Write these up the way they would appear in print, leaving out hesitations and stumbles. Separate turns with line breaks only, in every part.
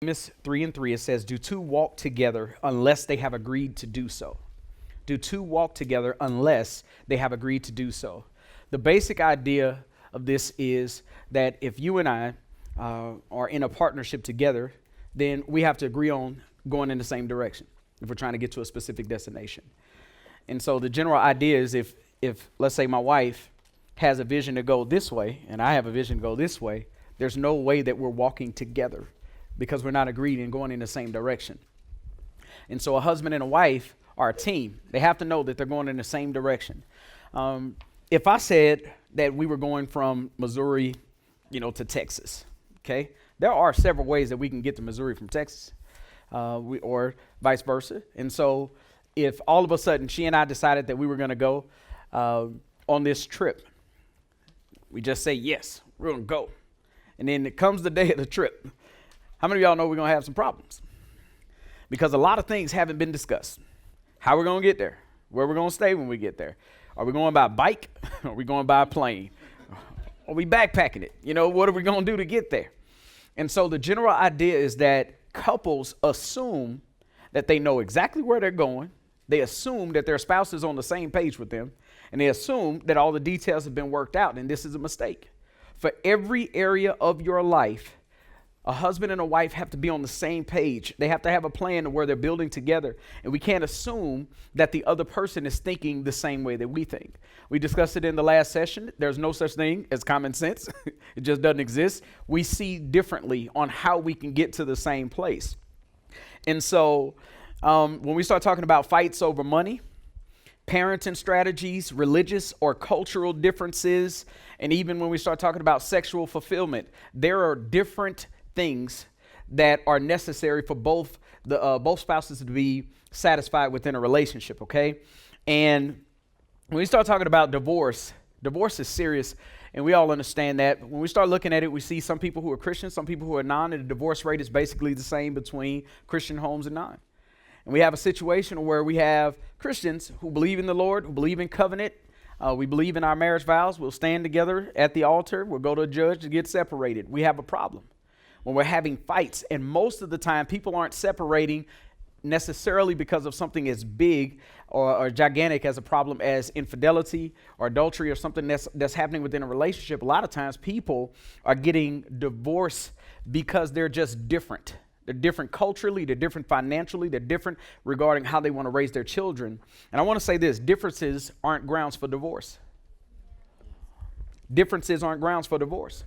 Amos 3:3, it says, do two walk together unless they have agreed to do so? Do two walk together unless they have agreed to do so? The basic idea of this is that if you and I are in a partnership together, then we have to agree on going in the same direction if we're trying to get to a specific destination. And so the general idea is if let's say my wife has a vision to go this way and I have a vision to go this way, there's no way that we're walking together because we're not agreed in going in the same direction. And so a husband and a wife are a team. They have to know that they're going in the same direction. If I said that we were going from Missouri, to Texas, okay, there are several ways that we can get to Missouri from Texas, or vice versa. And so if all of a sudden she and I decided that we were going to go on this trip, we just say, yes, we're going to go. And then it comes the day of the trip. How many of y'all know we're going to have some problems? Because a lot of things haven't been discussed. How we're going to get there, where we're going to stay when we get there. Are we going by bike? Are we going by plane? Are we backpacking it? What are we going to do to get there? And so the general idea is that couples assume that they know exactly where they're going. They assume that their spouse is on the same page with them. And they assume that all the details have been worked out. And this is a mistake. For every area of your life, a husband and a wife have to be on the same page. They have to have a plan of where they're building together. And we can't assume that the other person is thinking the same way that we think. We discussed it in the last session. There's no such thing as common sense. It just doesn't exist. We see differently on how we can get to the same place. And so when we start talking about fights over money, parenting strategies, religious or cultural differences, and even when we start talking about sexual fulfillment, there are different things that are necessary for both spouses to be satisfied within a relationship, okay? And when we start talking about divorce is serious, and we all understand that. When we start looking at it, we see some people who are Christian, some people who are non, and the divorce rate is basically the same between Christian homes and non. And we have a situation where we have Christians who believe in the Lord, who believe in covenant. We believe in our marriage vows. We'll stand together at the altar. We'll go to a judge to get separated. We have a problem when we're having fights. And most of the time, people aren't separating necessarily because of something as big or gigantic as a problem as infidelity or adultery or something that's happening within a relationship. A lot of times people are getting divorced because they're just different. They're different culturally, they're different financially, they're different regarding how they want to raise their children. And I want to say this, differences aren't grounds for divorce. Differences aren't grounds for divorce.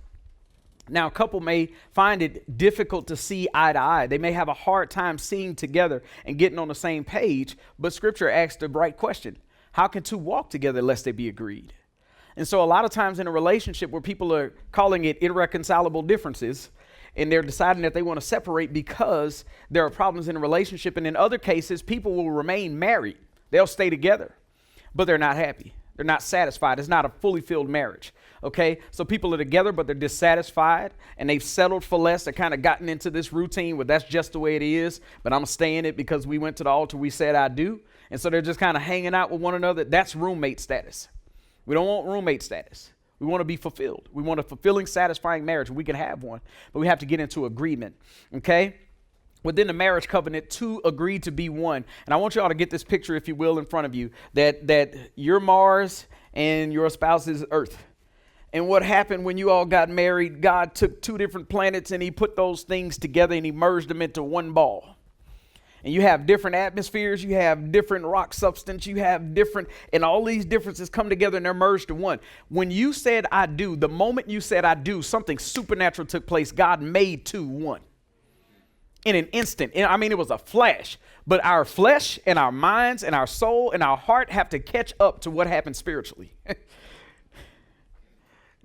Now, a couple may find it difficult to see eye to eye. They may have a hard time seeing together and getting on the same page, but Scripture asks the right question. How can two walk together lest they be agreed? And so a lot of times in a relationship where people are calling it irreconcilable differences, and they're deciding that they want to separate because there are problems in a relationship. And in other cases, people will remain married. They'll stay together, but they're not happy. They're not satisfied. It's not a fully filled marriage. Okay, so people are together, but they're dissatisfied and they've settled for less. They're kind of gotten into this routine where that's just the way it is, but I'm staying it because we went to the altar, we said I do. And so they're just kind of hanging out with one another. That's roommate status. We don't want roommate status. We want to be fulfilled. We want a fulfilling, satisfying marriage. We can have one, but we have to get into agreement, okay? Within the marriage covenant, two agreed to be one. And I want you all to get this picture, if you will, in front of you, that you're Mars and your spouse is Earth. And what happened when you all got married, God took two different planets and he put those things together and he merged them into one ball. And you have different atmospheres, you have different rock substance, you have different, and all these differences come together and they're merged to one. When you said I do, the moment you said I do, something supernatural took place. God made two one. In an instant. It was a flash. But our flesh and our minds and our soul and our heart have to catch up to what happened spiritually.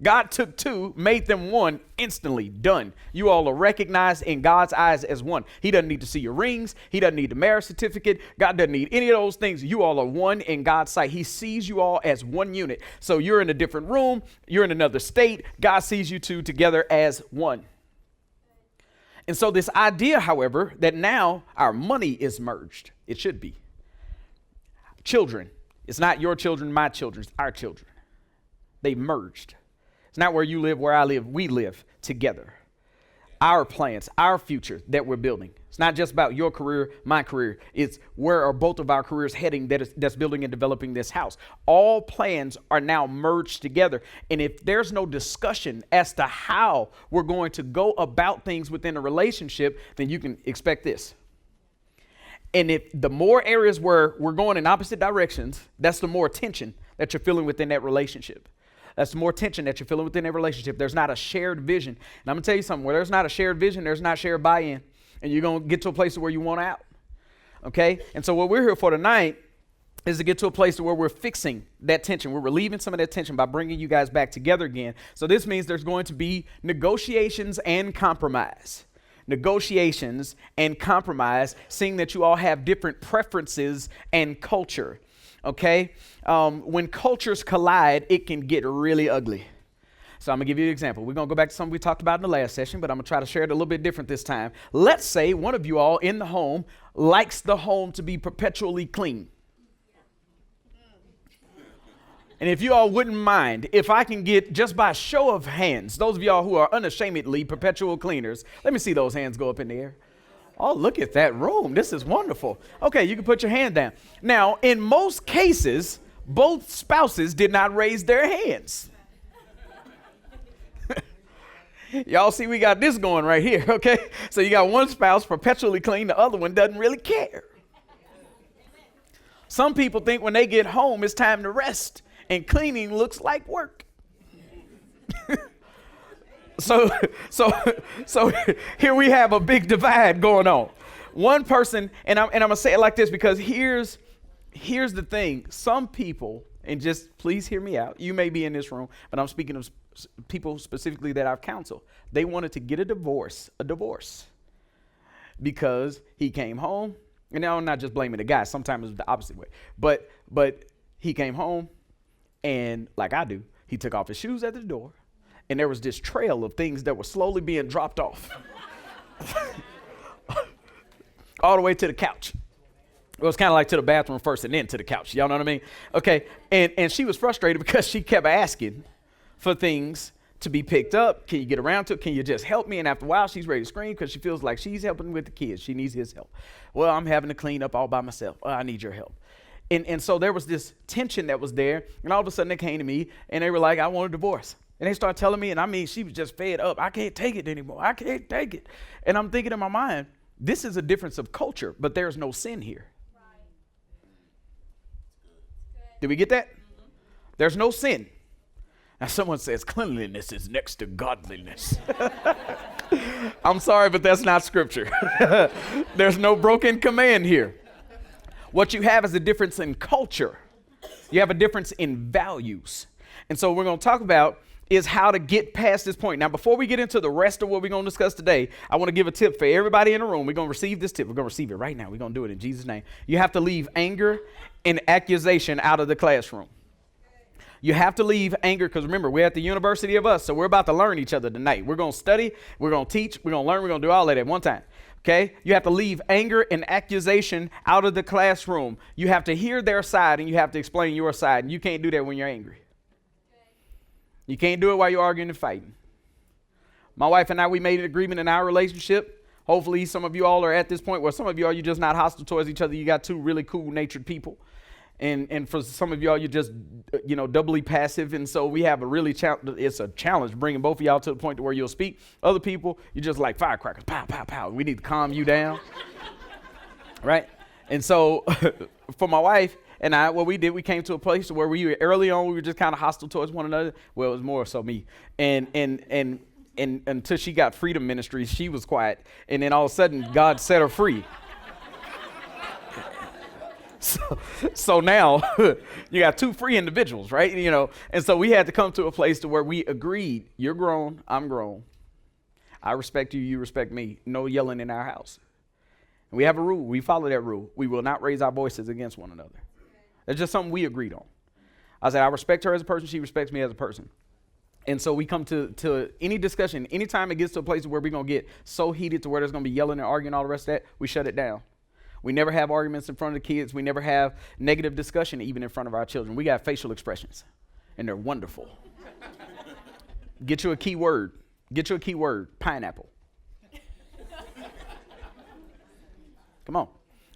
God took two, made them one, instantly done. You all are recognized in God's eyes as one. He doesn't need to see your rings. He doesn't need the marriage certificate. God doesn't need any of those things. You all are one in God's sight. He sees you all as one unit. So you're in a different room. You're in another state. God sees you two together as one. And so this idea, however, that now our money is merged. It should be. Children. It's not your children, my children. It's our children. They merged. It's not where you live, where I live. We live together. Our plans, our future that we're building. It's not just about your career, my career. It's where are both of our careers heading that's building and developing this house. All plans are now merged together. And if there's no discussion as to how we're going to go about things within a relationship, then you can expect this. And if the more areas where we're going in opposite directions, that's the more tension that you're feeling within that relationship. That's the more tension that you're feeling within that relationship. There's not a shared vision. And I'm going to tell you something. Where there's not a shared vision, there's not shared buy-in. And you're going to get to a place where you want out. Okay? And so what we're here for tonight is to get to a place where we're fixing that tension. We're relieving some of that tension by bringing you guys back together again. So this means there's going to be negotiations and compromise. Negotiations and compromise, seeing that you all have different preferences and culture. Okay? When cultures collide, it can get really ugly. So I'm going to give you an example. We're going to go back to something we talked about in the last session, but I'm going to try to share it a little bit different this time. Let's say one of you all in the home likes the home to be perpetually clean. And if you all wouldn't mind, if I can get, just by show of hands, those of y'all who are unashamedly perpetual cleaners, let me see those hands go up in the air. Oh, look at that room. This is wonderful. Okay, you can put your hand down. Now, in most cases, both spouses did not raise their hands. Y'all see we got this going right here, okay? So you got one spouse perpetually clean, the other one doesn't really care. Some people think when they get home, it's time to rest, and cleaning looks like work. So here we have a big divide going on. One person, and I'm going to say it like this because here's the thing. Some people, and just please hear me out. You may be in this room, but I'm speaking of people specifically that I've counseled. They wanted to get a divorce, because he came home. And now I'm not just blaming the guy. Sometimes it's the opposite way. But he came home, and like I do, he took off his shoes at the door, and there was this trail of things that were slowly being dropped off. All the way to the couch. It was kind of like to the bathroom first and then to the couch. Y'all know what I mean? Okay. And she was frustrated because she kept asking for things to be picked up. Can you get around to it? Can you just help me? And after a while, she's ready to scream because she feels like she's helping with the kids. She needs his help. Well, I'm having to clean up all by myself. I need your help. And so there was this tension that was there. And all of a sudden they came to me and they were like, I want a divorce. And they started telling me, and I mean, she was just fed up. I can't take it anymore. I can't take it. And I'm thinking in my mind, this is a difference of culture, but there's no sin here. Right. Did we get that? Mm-hmm. There's no sin. Now someone says cleanliness is next to godliness. I'm sorry, but that's not scripture. There's no broken command here. What you have is a difference in culture. You have a difference in values. And so what we're going to talk about is how to get past this point. Now, before we get into the rest of what we're going to discuss today, I want to give a tip for everybody in the room. We're going to receive this tip. We're going to receive it right now. We're going to do it in Jesus' name. You have to leave anger and accusation out of the classroom. You have to leave anger because remember, we're at the University of Us, so we're about to learn each other tonight. We're going to study, we're going to teach, we're going to learn, we're going to do all that at one time. Okay? You have to leave anger and accusation out of the classroom. You have to hear their side and you have to explain your side, and you can't do that when you're angry. You can't do it while you're arguing and fighting. My wife and I, we made an agreement in our relationship. Hopefully some of you all are at this point where some of you are, you're just not hostile towards each other. You got two really cool natured people. And for some of y'all, you're just, doubly passive. And so we have it's a challenge bringing both of y'all to the point to where you'll speak. Other people, you're just like firecrackers. Pow, pow, pow. We need to calm you down. Right? And so for my wife and I, what we did, we came to a place where early on, we were just kind of hostile towards one another. Well, it was more so me. And until she got Freedom Ministries, she was quiet. And then all of a sudden, God set her free. So now you got two free individuals, right? And so we had to come to a place to where we agreed, you're grown, I'm grown. I respect you, you respect me. No yelling in our house. And we have a rule. We follow that rule. We will not raise our voices against one another. It's just something we agreed on. I said, I respect her as a person. She respects me as a person. And so we come to any discussion, anytime it gets to a place where we're going to get so heated to where there's going to be yelling and arguing, all the rest of that, we shut it down. We never have arguments in front of the kids. We never have negative discussion even in front of our children. We got facial expressions, and they're wonderful. Get you a key word. Pineapple. Come on.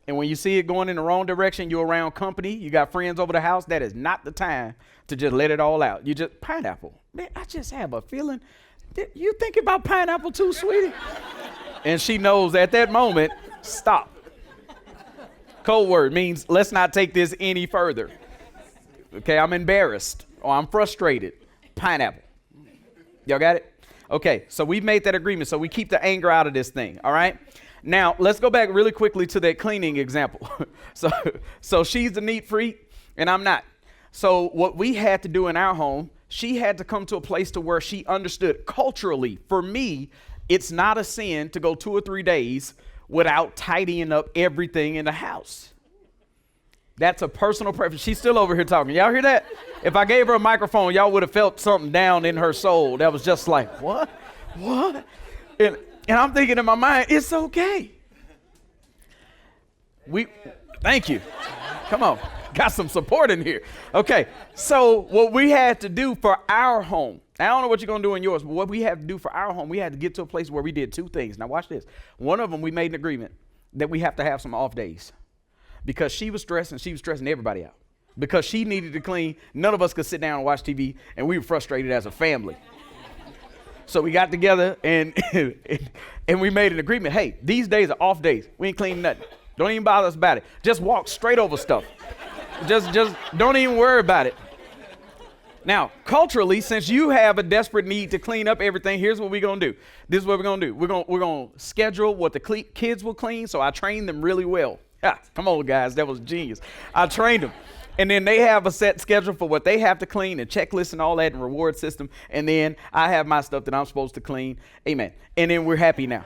And when you see it going in the wrong direction, you're around company, you got friends over the house, that is not the time to just let it all out. You just, pineapple. Man, I just have a feeling that you thinking about pineapple too, sweetie? And she knows at that moment, stop. Code word means let's not take this any further. Okay, I'm embarrassed or I'm frustrated. Pineapple. Y'all got it? Okay, so we've made that agreement. So we keep the anger out of this thing, all right? Now, let's go back really quickly to that cleaning example. So she's a neat freak and I'm not. So what we had to do in our home, she had to come to a place to where she understood culturally. For me, it's not a sin to go 2 or 3 days without tidying up everything in the house. That's a personal preference. She's still over here talking. Y'all hear that? If I gave her a microphone, y'all would have felt something down in her soul. That was just like, what? And I'm thinking in my mind, it's okay. Thank you. Come on. Got some support in here. Okay. So what we had to do for our home, I don't know what you're going to do in yours, but what we had to do for our home, we had to get to a place where we did 2 things. Now watch this. One of them, we made an agreement that we have to have some off days because she was stressed and she was stressing everybody out. Because she needed to clean, none of us could sit down and watch TV, and we were frustrated as a family. So we got together and we made an agreement. Hey, these days are off days. We ain't cleaning nothing. Don't even bother us about it. Just walk straight over stuff. Just don't even worry about it. Now, culturally, since you have a desperate need to clean up everything, here's what we're going to do. This is what we're going to do. We're going to schedule what the kids will clean, so I trained them really well. Come on, guys. That was genius. I trained them. And then they have a set schedule for what they have to clean and checklist and all that and reward system. And then I have my stuff that I'm supposed to clean. Amen. And then we're happy now.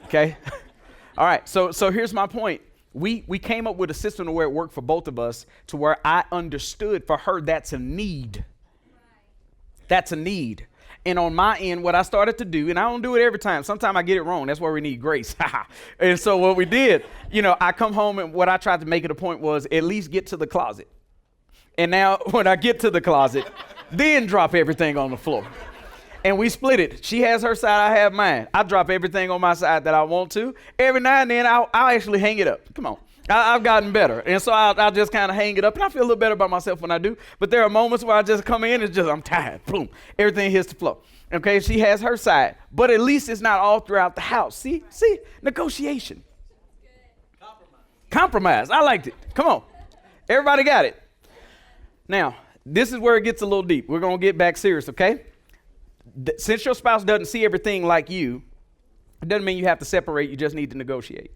Okay. All right. So here's my point. We came up with a system to where it worked for both of us to where I understood for her that's a need. That's a need. And on my end, what I started to do, and I don't do it every time. Sometimes I get it wrong. That's why we need grace. And so what we did, I come home and what I tried to make it a point was at least get to the closet. And now when I get to the closet, then drop everything on the floor. And we split it. She has her side, I have mine. I drop everything on my side that I want to. Every now and then, I'll actually hang it up. Come on. I've gotten better. And so I'll just kind of hang it up. And I feel a little better about myself when I do. But there are moments where I just come in and I'm tired. Boom. Everything hits the floor. Okay, she has her side. But at least it's not all throughout the house. See? Negotiation. Compromise. I liked it. Come on. Everybody got it. Now, this is where it gets a little deep. We're going to get back serious, okay? Since your spouse doesn't see everything like you, it doesn't mean you have to separate. You just need to negotiate.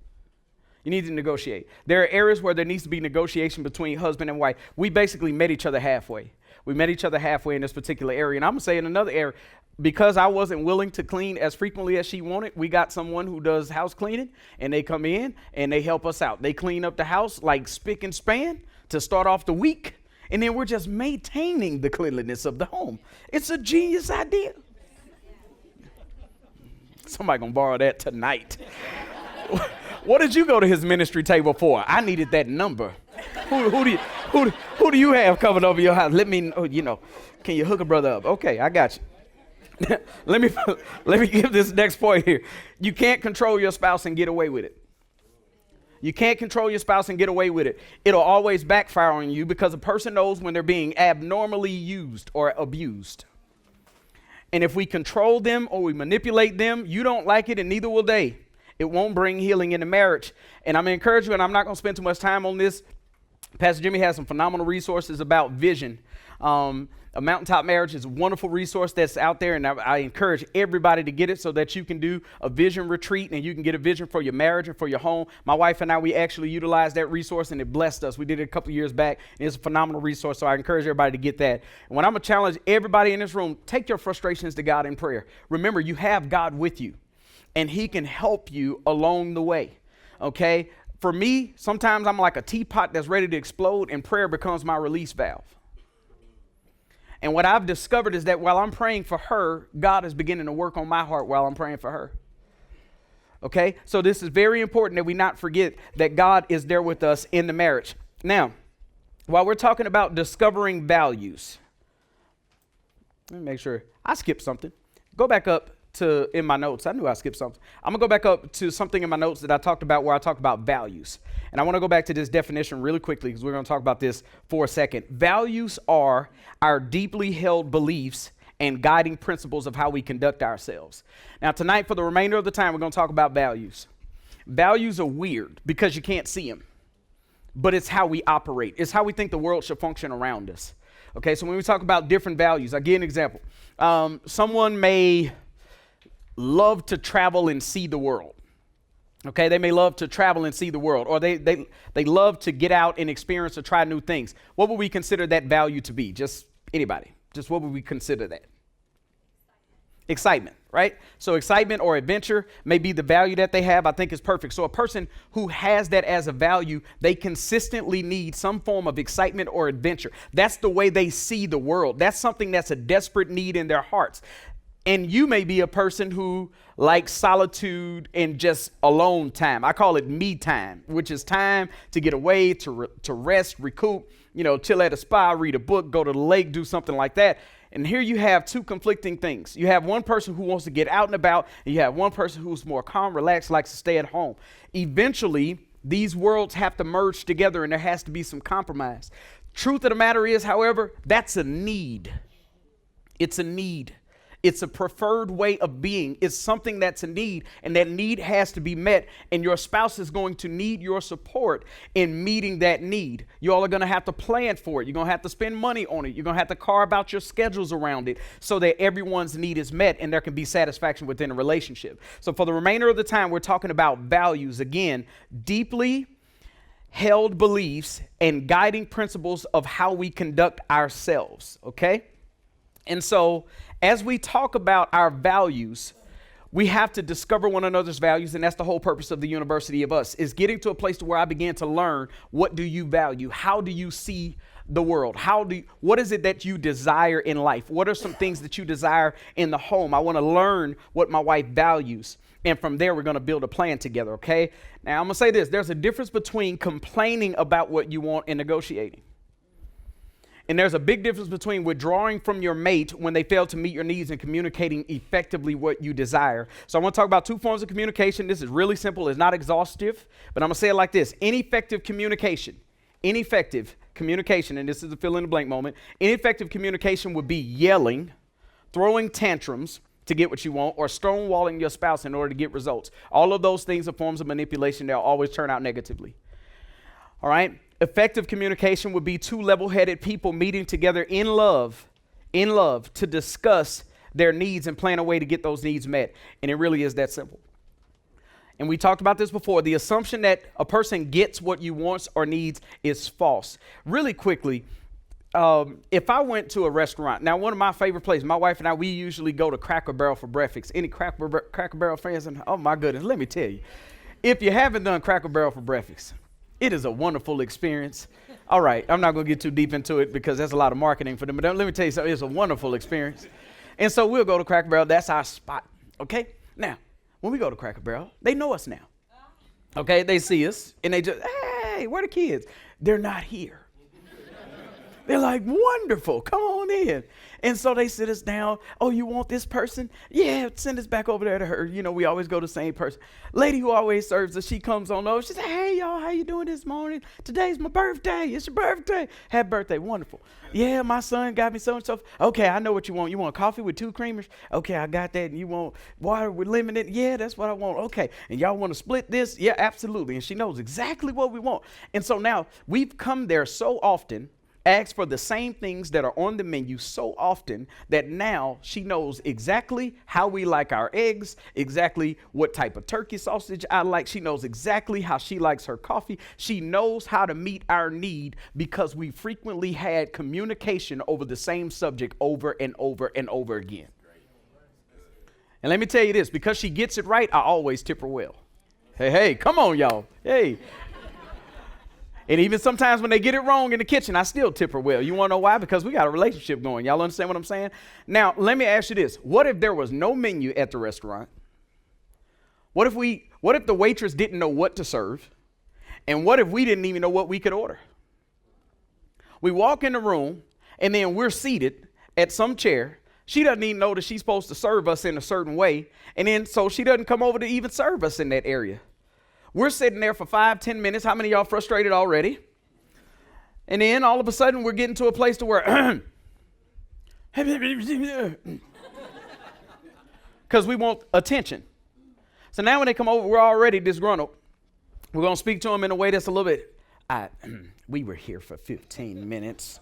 You need to negotiate. There are areas where there needs to be negotiation between husband and wife. We basically met each other halfway. We met each other halfway in this particular area. And I'm going to say in another area, because I wasn't willing to clean as frequently as she wanted, we got someone who does house cleaning, and they come in and they help us out. They clean up the house like spick and span to start off the week. And then we're just maintaining the cleanliness of the home. It's a genius idea. Somebody gonna borrow that tonight. What did you go to his ministry table for? I needed that number. Who do you have covered over your house? Let me know. Can you hook a brother up? Okay, I got you. let me give this next point here. You can't control your spouse and get away with it. You can't control your spouse and get away with it. It'll always backfire on you because a person knows when they're being abnormally used or abused. And if we control them or we manipulate them, you don't like it and neither will they. It won't bring healing into marriage. And I'm going to encourage you, and I'm not going to spend too much time on this. Pastor Jimmy has some phenomenal resources about vision. A Mountaintop Marriage is a wonderful resource that's out there, and I encourage everybody to get it so that you can do a vision retreat and you can get a vision for your marriage and for your home. My wife and I, we actually utilized that resource, and it blessed us. We did it a couple of years back, and it's a phenomenal resource, so I encourage everybody to get that. And when I'm going to challenge everybody in this room, take your frustrations to God in prayer. Remember, you have God with you, and he can help you along the way, okay? For me, sometimes I'm like a teapot that's ready to explode, and prayer becomes my release valve. And what I've discovered is that while I'm praying for her, God is beginning to work on my heart while I'm praying for her. Okay? So this is very important that we not forget that God is there with us in the marriage. Now, while we're talking about discovering values, let me make sure I skipped something. Go back up to in my notes. I knew I skipped something. I'm going to go back up to something in my notes that I talked about where I talked about values. And I want to go back to this definition really quickly because we're going to talk about this for a second. Values are our deeply held beliefs and guiding principles of how we conduct ourselves. Now, tonight, for the remainder of the time, we're going to talk about values. Values are weird because you can't see them, but it's how we operate. It's how we think the world should function around us. Okay, so when we talk about different values, I'll give an example. Someone may love to travel and see the world. Okay, they may love to travel and see the world, or they love to get out and experience or try new things. What would we consider that value to be? Just anybody. Just what would we consider that? Excitement, right? So excitement or adventure may be the value that they have. I think is perfect. So a person who has that as a value, they consistently need some form of excitement or adventure. That's the way they see the world. That's something that's a desperate need in their hearts. And you may be a person who likes solitude and just alone time. I call it me time, which is time to get away, to rest, recoup, chill at a spa, read a book, go to the lake, do something like that. And here you have two conflicting things. You have one person who wants to get out and about, and you have one person who's more calm, relaxed, likes to stay at home. Eventually, these worlds have to merge together, and there has to be some compromise. Truth of the matter is, however, that's a need. It's a need. It's a preferred way of being. It's something that's a need, and that need has to be met, and your spouse is going to need your support in meeting that need. You all are going to have to plan for it. You're going to have to spend money on it. You're going to have to carve out your schedules around it so that everyone's need is met and there can be satisfaction within a relationship. So for the remainder of the time, we're talking about values. Again, deeply held beliefs and guiding principles of how we conduct ourselves, okay? And so as we talk about our values, we have to discover one another's values, and that's the whole purpose of the University of Us, is getting to a place to where I began to learn, what do you value? How do you see the world? What is it that you desire in life? What are some things that you desire in the home? I want to learn what my wife values, and from there we're going to build a plan together, okay? Now I'm going to say this, there's a difference between complaining about what you want and negotiating. And there's a big difference between withdrawing from your mate when they fail to meet your needs and communicating effectively what you desire. So I want to talk about two forms of communication. This is really simple. It's not exhaustive, but I'm going to say it like this. Ineffective communication, and this is a fill in the blank moment. Ineffective communication would be yelling, throwing tantrums to get what you want, or stonewalling your spouse in order to get results. All of those things are forms of manipulation. They'll always turn out negatively. All right? Effective communication would be two level-headed people meeting together in love to discuss their needs and plan a way to get those needs met. And it really is that simple. And we talked about this before. The assumption that a person gets what you want or needs is false. Really quickly, if I went to a restaurant, now one of my favorite places, my wife and I, we usually go to Cracker Barrel for breakfast. Any Cracker Barrel fans? Oh my goodness, let me tell you. If you haven't done Cracker Barrel for breakfast, it is a wonderful experience. All right, I'm not going to get too deep into it because that's a lot of marketing for them. But let me tell you something. It's a wonderful experience. And so we'll go to Cracker Barrel. That's our spot, okay? Now, when we go to Cracker Barrel, they know us now, okay? They see us, and they just, hey, where are the kids? They're not here. They're like, wonderful, come on in. And so they sit us down. Oh, you want this person? Yeah, send us back over there to her. We always go to the same person. Lady who always serves us, she comes on over. She says, hey, y'all, how you doing this morning? Today's my birthday. It's your birthday. Happy birthday. Wonderful. Yeah, my son got me so and so. Okay, I know what you want. You want coffee with 2 creamers? Okay, I got that. And you want water with lemon in it? Yeah, that's what I want. Okay. And y'all want to split this? Yeah, absolutely. And she knows exactly what we want. And so now we've come there so often, ask for the same things that are on the menu so often that now she knows exactly how we like our eggs, exactly what type of turkey sausage I like. She knows exactly how she likes her coffee. She knows how to meet our need because we frequently had communication over the same subject over and over and over again. And let me tell you this, because she gets it right, I always tip her well. Hey, come on, y'all. Hey. And even sometimes when they get it wrong in the kitchen, I still tip her well. You want to know why? Because we got a relationship going. Y'all understand what I'm saying? Now, let me ask you this. What if there was no menu at the restaurant? What if the waitress didn't know what to serve? And what if we didn't even know what we could order? We walk in the room, and then we're seated at some chair, She doesn't even know that she's supposed to serve us in a certain way. And then so she doesn't come over to even serve us in that area. We're sitting there for 5-10 minutes. How many of y'all frustrated already? And then all of a sudden we're getting to a place to where because we want attention. So now when they come over, we're already disgruntled. We're going to speak to them in a way that's a little bit, we were here for 15 minutes.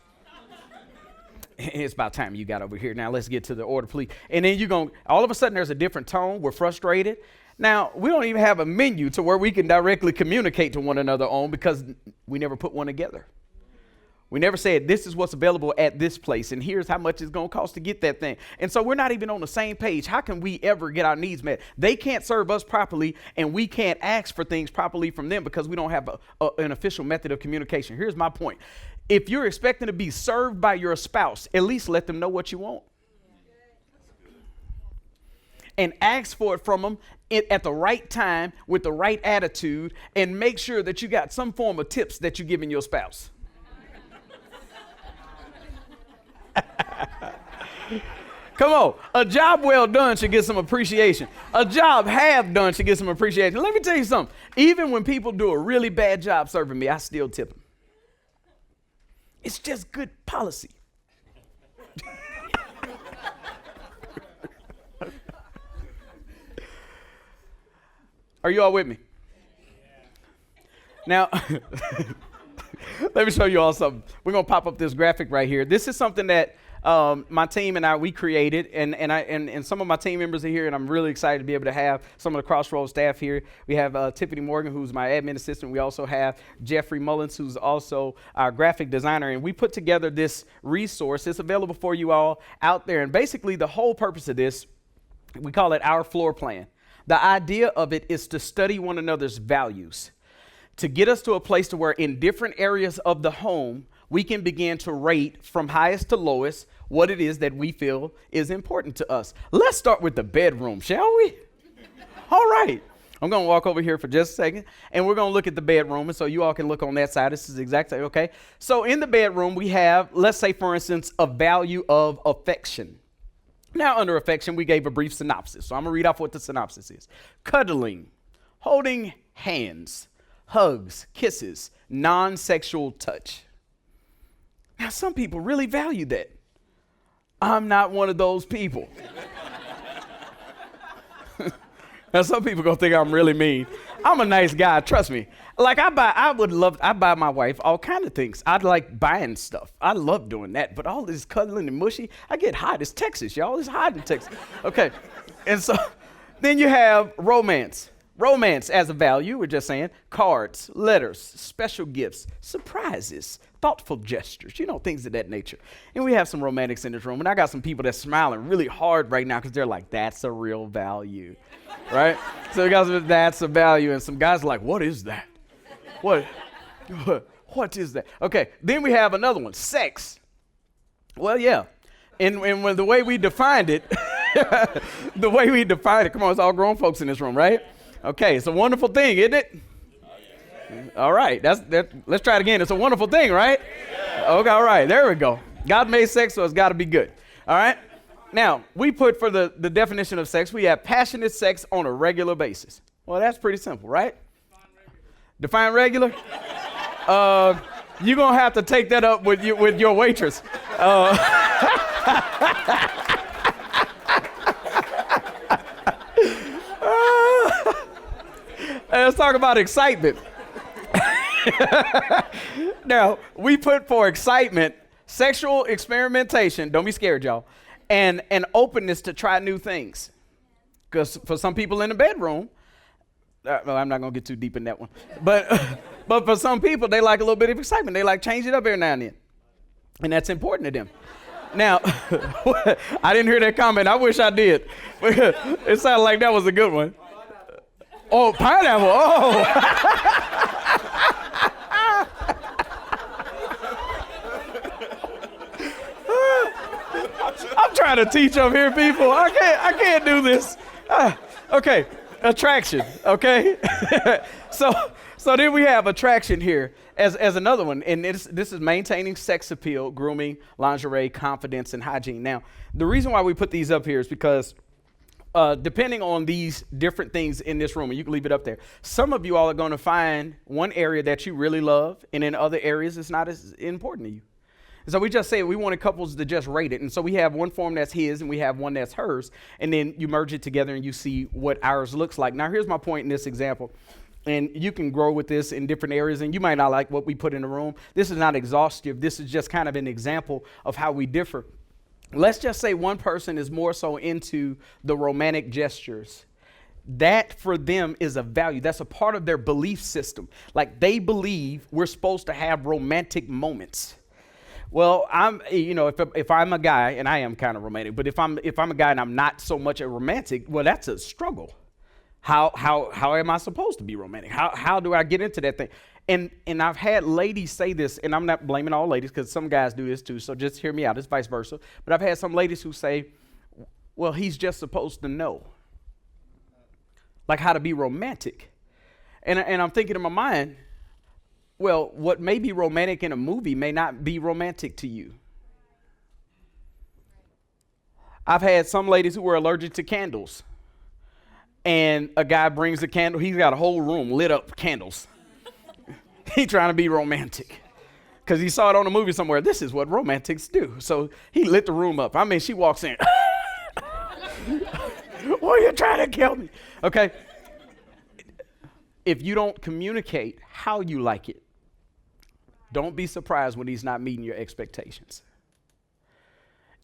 It's about time you got over here. Now let's get to the order, please. And then all of a sudden there's a different tone. We're frustrated. Now, we don't even have a menu to where we can directly communicate to one another on because we never put one together. We never said this is what's available at this place and here's how much it's going to cost to get that thing. And so we're not even on the same page. How can we ever get our needs met? They can't serve us properly and we can't ask for things properly from them because we don't have an official method of communication. Here's my point. If you're expecting to be served by your spouse, at least let them know what you want. And ask for it from them at the right time with the right attitude and make sure that you got some form of tips that you're giving your spouse. Come on. A job well done should get some appreciation. A job half done should get some appreciation. Let me tell you something. Even when people do a really bad job serving me, I still tip them. It's just good policy. Are you all with me? Now, let me show you all something. We're going to pop up this graphic right here. This is something that my team and we created, and some of my team members are here, and I'm really excited to be able to have some of the Crossroads staff here. We have Tiffany Morgan, who's my admin assistant. We also have Jeffrey Mullins, who's also our graphic designer, and we put together this resource. It's available for you all out there, and basically the whole purpose of this, we call it our floor plan. The idea of it is to study one another's values, to get us to a place to where in different areas of the home, we can begin to rate from highest to lowest what it is that we feel is important to us. Let's start with the bedroom, shall we? All right. I'm going to walk over here for just a second, and we're going to look at the bedroom, and so you all can look on that side. This is exactly, okay? So in the bedroom, we have, let's say, for instance, a value of affection. Now, under affection, we gave a brief synopsis, so I'm going to read off what the synopsis is. Cuddling, holding hands, hugs, kisses, non-sexual touch. Now, some people really value that. I'm not one of those people. Now, some people gonna think I'm really mean. I'm a nice guy, trust me. Like I buy my wife all kind of things. I like buying stuff. I love doing that. But all this cuddling and mushy, I get hot. It's Texas, y'all. It's hot in Texas. Okay, and so then you have romance. Romance as a value, we're just saying, cards, letters, special gifts, surprises, thoughtful gestures, things of that nature. And we have some romantics in this room, and I got some people that's smiling really hard right now because they're like, that's a real value, right? So we got some, that's a value, and some guys are like, what is that? What is that? Okay, then we have another one, sex. Well, yeah, and when the way we defined it, come on, it's all grown folks in this room, right? Okay, it's a wonderful thing, isn't it? All right, let's try it again. It's a wonderful thing, right? Okay, all right, there we go. God made sex, so it's got to be good. All right? Now, we put for the definition of sex, we have passionate sex on a regular basis. Well, that's pretty simple, right? Define regular? You're going to have to take that up with your waitress. Let's talk about excitement. Now, we put for excitement, sexual experimentation, don't be scared, y'all, and an openness to try new things. Because for some people in the bedroom, well, I'm not going to get too deep in that one, but for some people, they like a little bit of excitement. They like change it up every now and then, and that's important to them. Now, I didn't hear that comment. I wish I did. It sounded like that was a good one. Oh, pineapple. Oh. I'm trying to teach up here, people. I can't do this. Okay, attraction, okay? So then we have attraction here as another one. And this is maintaining sex appeal, grooming, lingerie, confidence, and hygiene. Now, the reason why we put these up here is because depending on these different things in this room, and you can leave it up there, some of you all are going to find one area that you really love, and in other areas it's not as important to you. And so we just say we wanted couples to just rate it. And so we have one form that's his and we have one that's hers. And then you merge it together and you see what ours looks like. Now, here's my point in this example. And you can grow with this in different areas. And you might not like what we put in the room. This is not exhaustive. This is just kind of an example of how we differ. Let's just say one person is more so into the romantic gestures. That for them is a value. That's a part of their belief system. Like they believe we're supposed to have romantic moments. Well, if I'm a guy, and I am kind of romantic, but if I'm a guy and I'm not so much a romantic, well, that's a struggle. How am I supposed to be romantic? How do I get into that thing? And I've had ladies say this, and I'm not blaming all ladies because some guys do this too, so just hear me out. It's vice versa. But I've had some ladies who say, well, he's just supposed to know, like how to be romantic. And I'm thinking in my mind, well, what may be romantic in a movie may not be romantic to you. I've had some ladies who were allergic to candles. And a guy brings a candle. He's got a whole room lit up with candles. He's trying to be romantic. Because he saw it on a movie somewhere. This is what romantics do. So he lit the room up. I mean, she walks in. Why are you trying to kill me? Okay. If you don't communicate how you like it, don't be surprised when he's not meeting your expectations.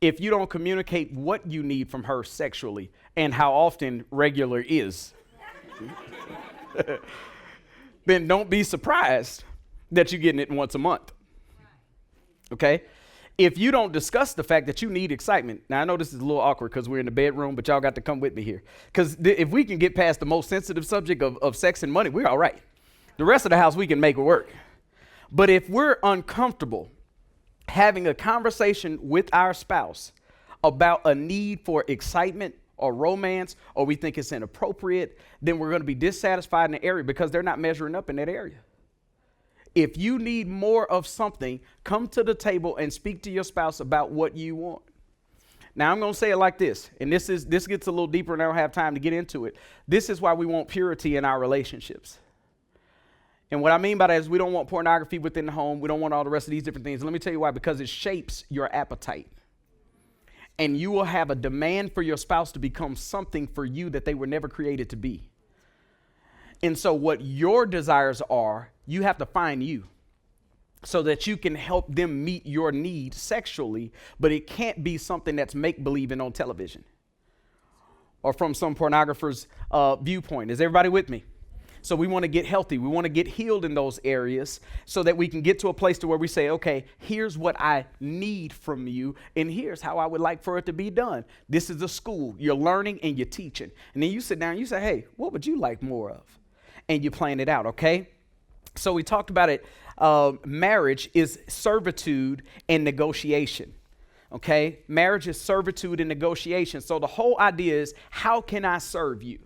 If you don't communicate what you need from her sexually and how often regular is, then don't be surprised that you're getting it once a month. Okay? If you don't discuss the fact that you need excitement, now I know this is a little awkward because we're in the bedroom, but y'all got to come with me here. Because if we can get past the most sensitive subject of sex and money, we're all right. The rest of the house, we can make it work. But if we're uncomfortable having a conversation with our spouse about a need for excitement or romance, or we think it's inappropriate, then we're going to be dissatisfied in the area because they're not measuring up in that area. If you need more of something, come to the table and speak to your spouse about what you want. Now, I'm going to say it like this, and this gets a little deeper and I don't have time to get into it. This is why we want purity in our relationships. And what I mean by that is we don't want pornography within the home. We don't want all the rest of these different things. Let me tell you why. Because it shapes your appetite. And you will have a demand for your spouse to become something for you that they were never created to be. And so what your desires are, you have to find you so that you can help them meet your need sexually. But it can't be something that's make-believing on television or from some pornographer's viewpoint. Is everybody with me? So we want to get healthy. We want to get healed in those areas so that we can get to a place to where we say, okay, here's what I need from you, and here's how I would like for it to be done. This is a school. You're learning and you're teaching. And then you sit down and you say, hey, what would you like more of? And you plan it out, okay? So we talked about it. Marriage is servitude and negotiation. Okay? Marriage is servitude and negotiation. So the whole idea is, how can I serve you?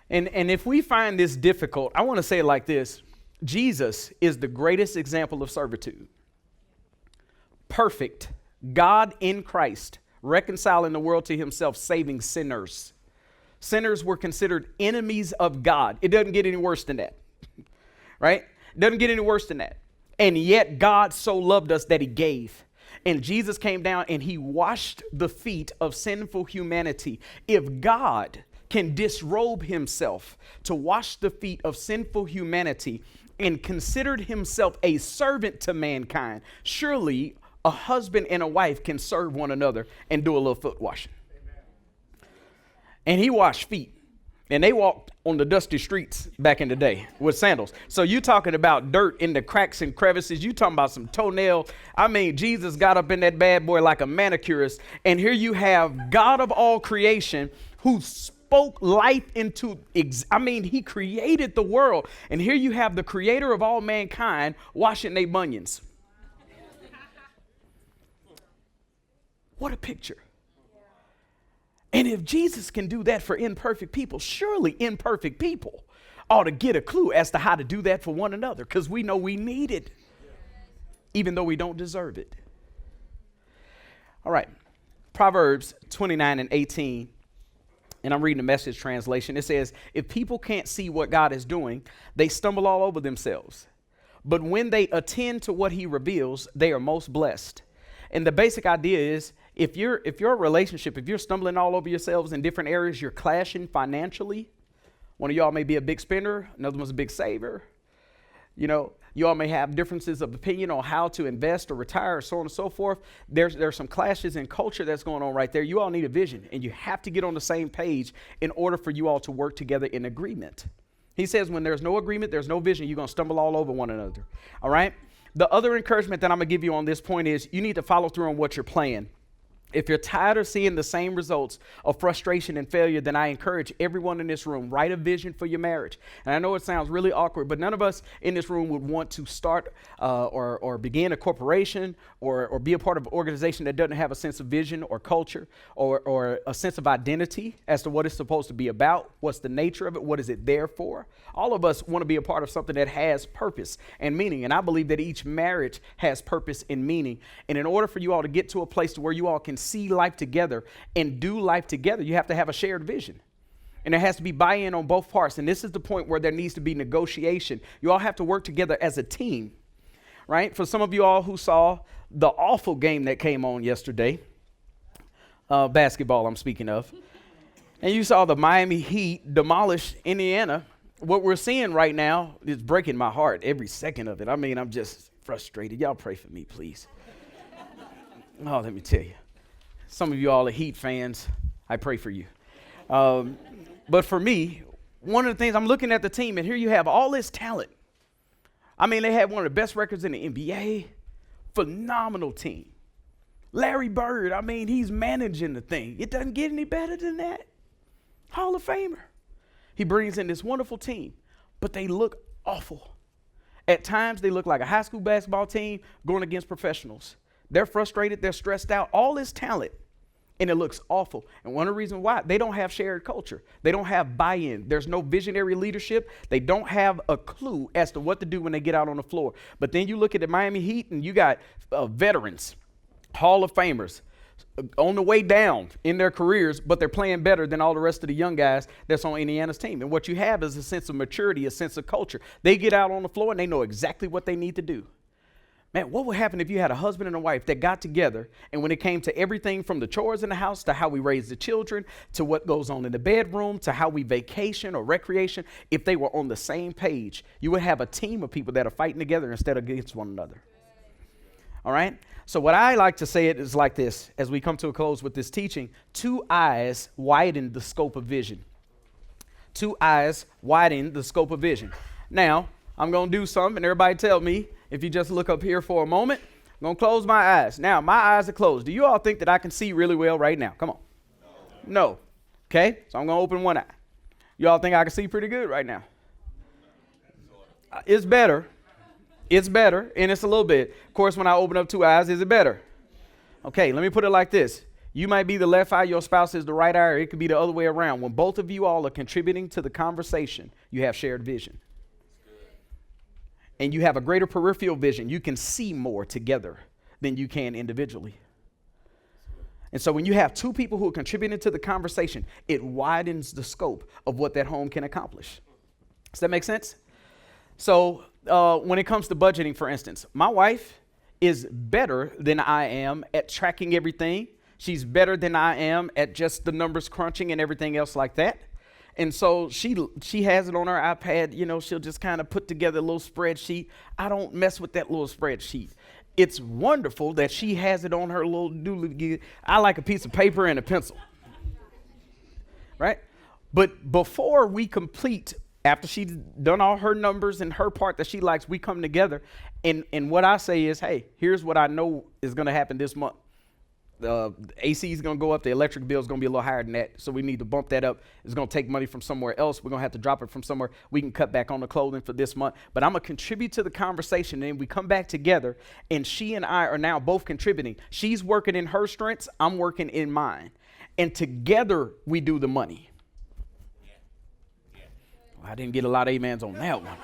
And if we find this difficult, I want to say it like this. Jesus is the greatest example of servitude. Perfect. God in Christ, reconciling the world to himself, saving sinners. Sinners were considered enemies of God. It doesn't get any worse than that. Right? It doesn't get any worse than that. And yet God so loved us that he gave. And Jesus came down and he washed the feet of sinful humanity. If God can disrobe himself to wash the feet of sinful humanity and considered himself a servant to mankind, surely a husband and a wife can serve one another and do a little foot washing. Amen. And he washed feet. And they walked on the dusty streets back in the day with sandals. So you talking about dirt in the cracks and crevices. You talking about some toenail. I mean, Jesus got up in that bad boy like a manicurist. And here you have God of all creation who spoke life into, he created the world. And here you have the creator of all mankind washing their bunions. What a picture. And if Jesus can do that for imperfect people, surely imperfect people ought to get a clue as to how to do that for one another, because we know we need it, even though we don't deserve it. All right. Proverbs 29:18, and I'm reading the Message translation. It says, if people can't see what God is doing, they stumble all over themselves. But when they attend to what he reveals, they are most blessed. And the basic idea is, if you're a relationship, if you're stumbling all over yourselves in different areas, you're clashing financially. One of y'all may be a big spender, another one's a big saver. You know, you all may have differences of opinion on how to invest or retire or so on and so forth. There's some clashes in culture that's going on right there. You all need a vision, and you have to get on the same page in order for you all to work together in agreement. He says when there's no agreement, there's no vision, you're going to stumble all over one another. All right? The other encouragement that I'm going to give you on this point is you need to follow through on what you're planning. If you're tired of seeing the same results of frustration and failure, then I encourage everyone in this room, write a vision for your marriage. And I know it sounds really awkward, but none of us in this room would want to start or begin a corporation or be a part of an organization that doesn't have a sense of vision or culture or a sense of identity as to what it's supposed to be about, what's the nature of it, what is it there for. All of us want to be a part of something that has purpose and meaning, and I believe that each marriage has purpose and meaning. And in order for you all to get to a place to where you all can see life together and do life together, you have to have a shared vision. And there has to be buy-in on both parts. And this is the point where there needs to be negotiation. You all have to work together as a team, right? For some of you all who saw the awful game that came on yesterday, basketball I'm speaking of, and you saw the Miami Heat demolish Indiana, what we're seeing right now is breaking my heart every second of it. I mean, I'm just frustrated. Y'all pray for me, please. Oh, let me tell you. Some of you all are Heat fans. I pray for you. But for me, one of the things, I'm looking at the team, and here you have all this talent. I mean, they had one of the best records in the NBA. Phenomenal team. Larry Bird, I mean, he's managing the thing. It doesn't get any better than that. Hall of Famer. He brings in this wonderful team, but they look awful. At times, they look like a high school basketball team going against professionals. They're frustrated. They're stressed out. All this talent, and it looks awful. And one of the reasons why, they don't have shared culture. They don't have buy-in. There's no visionary leadership. They don't have a clue as to what to do when they get out on the floor. But then you look at the Miami Heat, and you got veterans, Hall of Famers, on the way down in their careers, but they're playing better than all the rest of the young guys that's on Indiana's team. And what you have is a sense of maturity, a sense of culture. They get out on the floor, and they know exactly what they need to do. Man, what would happen if you had a husband and a wife that got together, and when it came to everything from the chores in the house to how we raise the children to what goes on in the bedroom to how we vacation or recreation, if they were on the same page, you would have a team of people that are fighting together instead of against one another. All right? So what I like to say it is like this, as we come to a close with this teaching: 2 eyes widen the scope of vision. 2 eyes widen the scope of vision. Now, I'm going to do something, and everybody tell me, if you just look up here for a moment, I'm going to close my eyes. Now, my eyes are closed. Do you all think that I can see really well right now? Come on. No. Okay, so I'm going to open one eye. You all think I can see pretty good right now? It's better. It's better, and it's a little bit. Of course, when I open up 2 eyes, is it better? Okay, let me put it like this. You might be the left eye, your spouse is the right eye, or it could be the other way around. When both of you all are contributing to the conversation, you have shared vision. And you have a greater peripheral vision. You can see more together than you can individually. And so when you have 2 people who are contributing to the conversation, it widens the scope of what that home can accomplish. Does that make sense? So when it comes to budgeting, for instance, my wife is better than I am at tracking everything. She's better than I am at just the numbers crunching and everything else like that. And so she has it on her iPad. You know, she'll just kind of put together a little spreadsheet. I don't mess with that little spreadsheet. It's wonderful that she has it on her little doodly. I like a piece of paper and a pencil. Right? But before we complete, after she's done all her numbers and her part that she likes, we come together. And what I say is, hey, here's what I know is going to happen this month. The AC is going to go up. The electric bill is going to be a little higher than that. So we need to bump that up. It's going to take money from somewhere else. We're going to have to drop it from somewhere. We can cut back on the clothing for this month. But I'm going to contribute to the conversation. And we come back together, and she and I are now both contributing. She's working in her strengths. I'm working in mine. And together we do the money. I didn't get a lot of amens on that one.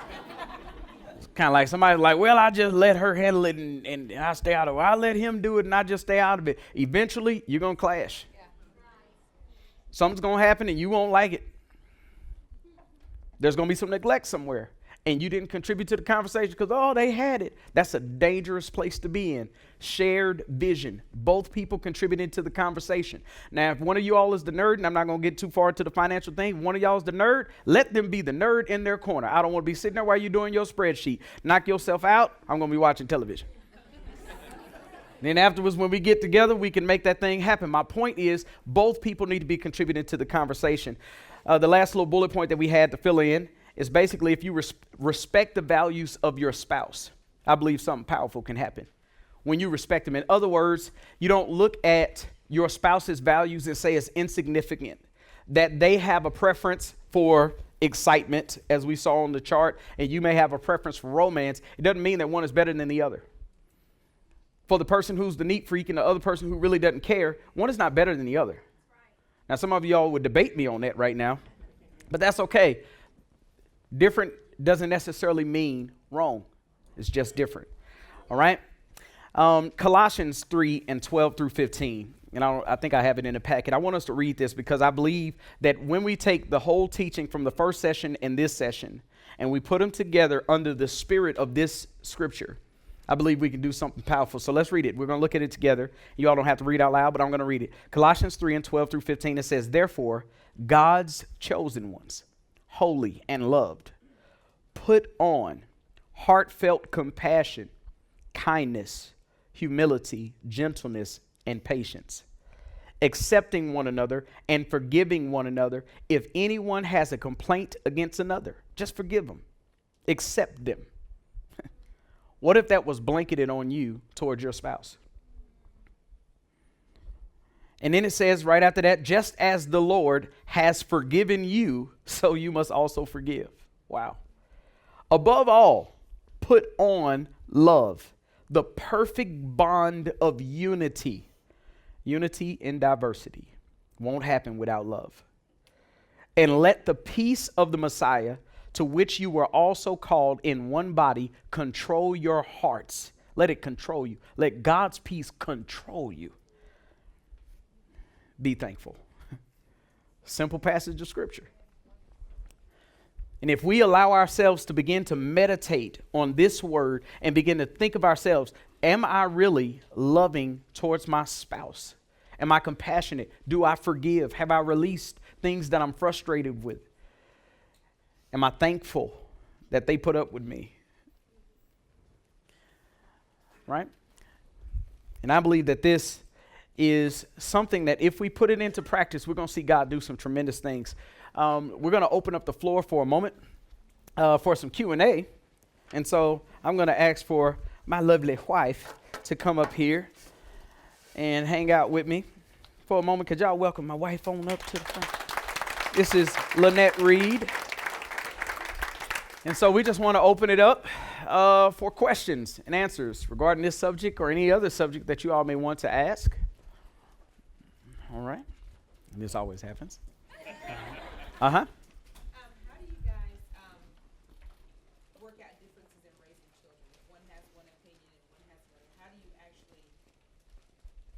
It's kind of like somebody like, well, I just let her handle it and I stay out of it. I let him do it and I just stay out of it. Eventually, you're going to clash. Yeah. Something's going to happen and you won't like it. There's going to be some neglect somewhere. And you didn't contribute to the conversation because, oh, they had it. That's a dangerous place to be in. Shared vision. Both people contributed to the conversation. Now, if one of you all is the nerd, and I'm not going to get too far into the financial thing, one of y'all is the nerd, let them be the nerd in their corner. I don't want to be sitting there while you're doing your spreadsheet. Knock yourself out. I'm going to be watching television. Then afterwards, when we get together, we can make that thing happen. My point is, both people need to be contributing to the conversation. The last little bullet point that we had to fill in is basically if you respect the values of your spouse, I believe something powerful can happen when you respect them. In other words, you don't look at your spouse's values and say it's insignificant, that they have a preference for excitement, as we saw on the chart, and you may have a preference for romance. It doesn't mean that one is better than the other. For the person who's the neat freak and the other person who really doesn't care, one is not better than the other. Now, some of y'all would debate me on that right now, but that's okay. Different doesn't necessarily mean wrong. It's just different. All right? Colossians 3 and 12 through 15. And I think I have it in the packet. I want us to read this because I believe that when we take the whole teaching from the first session and this session and we put them together under the spirit of this scripture, I believe we can do something powerful. So let's read it. We're going to look at it together. You all don't have to read out loud, but I'm going to read it. Colossians 3 and 12 through 15. It says, therefore, God's chosen ones, holy and loved, put on heartfelt compassion, kindness, humility, gentleness, and patience, accepting one another and forgiving one another. If anyone has a complaint against another, just forgive them. Accept them. What if that was blanketed on you towards your spouse? And then it says right after that, just as the Lord has forgiven you, so you must also forgive. Wow. Above all, put on love, the perfect bond of unity. Unity in diversity won't happen without love. And let the peace of the Messiah, to which you were also called in one body, control your hearts. Let it control you. Let God's peace control you. Be thankful. Simple passage of scripture. And if we allow ourselves to begin to meditate on this word and begin to think of ourselves, am I really loving towards my spouse? Am I compassionate? Do I forgive? Have I released things that I'm frustrated with? Am I thankful that they put up with me? Right? And I believe that this is something that if we put it into practice, we're going to see God do some tremendous things. We're going to open up the floor for a moment for some Q&A. And so I'm going to ask for my lovely wife to come up here and hang out with me for a moment. Could y'all welcome my wife on up to the front? This is Lanette Reed. And so we just want to open it up for questions and answers regarding this subject or any other subject that you all may want to ask. All right. This always happens.
How do you guys work out differences in raising children? If one has one opinion and one has another, how do you actually